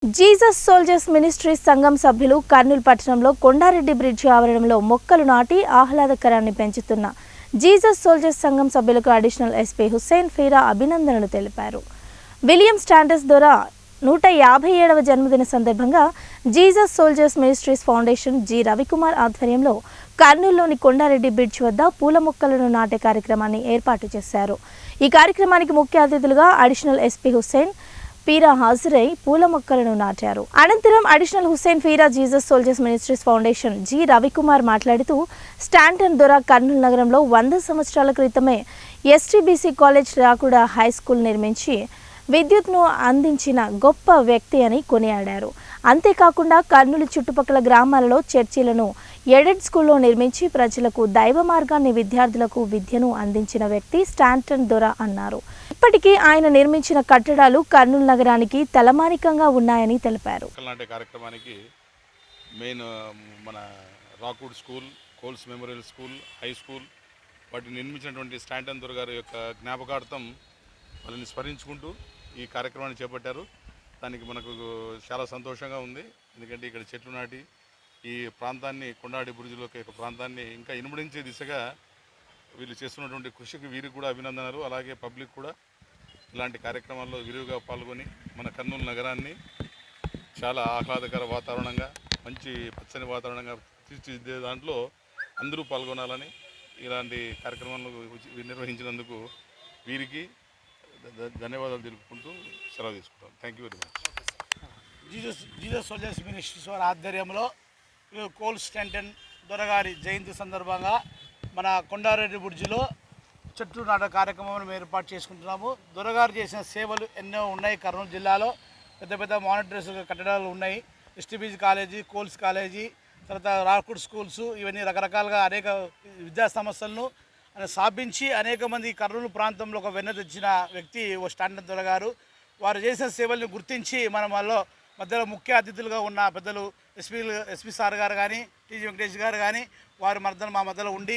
Jesus soldiers ministries సంఘం సభ్యులు కర్నూలు పట్టణంలో కొండారెడ్డి బ్రిడ్జి ఆవరణంలో మొక్కలు నాటి ఆహ్లాదకరాన్ని పెంచుతున్న జీసస్ సోల్జర్స్ సంఘం సభ్యులకు అడిషనల్ ఎస్పీ హుస్సేన్ ఫీరా అభినందనలు తెలిపారు. విలియం స్టాండర్స్ ద్వారా 157వ జన్మదిన సందర్భంగా Jesus soldiers ministries foundation G Ravikumar ఆధ్వర్యంలో కర్నూలులోని కొండారెడ్డి బ్రిడ్జ్ వద్ద పూల మొక్కలను నాటే కార్యక్రమాన్ని ఏర్పాటు చేశారు. ఈ కార్యక్రమానికి ముఖ్య అతిథులుగా అడిషనల్ ఎస్పీ హుస్సేన్ ఫీరా హాజరై పూల మొక్కలను నాటారు. అనంతరం అడిషనల్ హుస్సేన్ ఫీరా Jesus soldiers ministries foundation G Ravikumar మాట్లాడుతూ స్టాంటన్ ద్వారా కర్నూలు నగరంలో 100 సంవత్సరాల క్రితమే ఎస్టీబీసీ కాలేజ్ రాకుడ హై స్కూల్ నిర్మించి విద్యుత్ను అందించిన గొప్ప వ్యక్తి అని కొనియాడారు. అంతేకాకుండా కర్నూలు చుట్టుపక్కల గ్రామాలలో చర్చిలను ఎయిడెడ్ స్కూల్లో నిర్మించి ప్రజలకు దైవ మార్గాన్ని విద్యార్థులకు విద్యను అందించిన వ్యక్తి స్టాంటన్ దొర అన్నారు. ఇప్పటికీ ఆయన నిర్మించిన కట్టడాలు కర్నూలు నగరానికి తలమానికంగా ఉన్నాయని తెలిపారు. కార్యక్రమానికి మెయిన్ మన రాకుడ్ school, Coles memorial school, high school వాటిని నిర్మించినటువంటి స్టాంటన్ దొర గారి యొక్క జ్ఞాపకార్థం వాళ్ళని స్మరించుకుంటూ ఈ కార్యక్రమాన్ని చేపట్టారు. దానికి మనకు చాలా సంతోషంగా ఉంది. ఎందుకంటే ఇక్కడ చెట్లు నాటి ఈ ప్రాంతాన్ని కొండారెడ్డి బ్రిడ్జిలోకి యొక్క ప్రాంతాన్ని ఇంకా ఇనుమడించే దిశగా వీళ్ళు చేస్తున్నటువంటి కృషికి వీరికి కూడా అభినందనలు. అలాగే పబ్లిక్ కూడా ఇలాంటి కార్యక్రమాల్లో విరివిగా పాల్గొని మన కర్నూలు నగరాన్ని చాలా ఆహ్లాదకర వాతావరణంగా, మంచి పచ్చని వాతావరణంగా తీర్చిదిద్దే దాంట్లో అందరూ పాల్గొనాలని ఇలాంటి కార్యక్రమాలను నిర్వహించినందుకు వీరికి ధన్యవాదాలు తెలుపుకుంటూ సెలవు తీసుకుంటాం. Thank you very much. Jesus soldiers ministries వారి ఆధ్వర్యంలో కోల్ స్టాంటన్ దొరగారి జయంతి సందర్భంగా మన కొండారెడ్డి బ్రిడ్జిలో చెట్లు నాట కార్యక్రమం ఏర్పాటు చేసుకుంటున్నాము. దొరగారు చేసిన సేవలు ఎన్నో ఉన్నాయి. కర్నూలు జిల్లాలో పెద్ద పెద్ద మానిటరీస్ కట్టడాలు ఉన్నాయి. ఎస్టీబీసీ కాలేజీ, కోల్స్ కాలేజీ, తర్వాత రాకుడ్ స్కూల్స్, ఇవన్నీ రకరకాలుగా అనేక విద్యా సంస్థలను స్థాపించి అనేక మంది కర్నూలు ప్రాంతంలో ఒక వెన్న తెచ్చిన వ్యక్తి ఓ స్టాంటన్ దొర గారు. వారు చేసిన సేవల్ని గుర్తించి మన మధ్యలో ముఖ్య అతిథులుగా ఉన్న పెద్దలు ఎస్పీ సార్ గారు కానీ, టీజీ వెంకటేష్ గారు కానీ వారి మా మధ్యలో ఉండి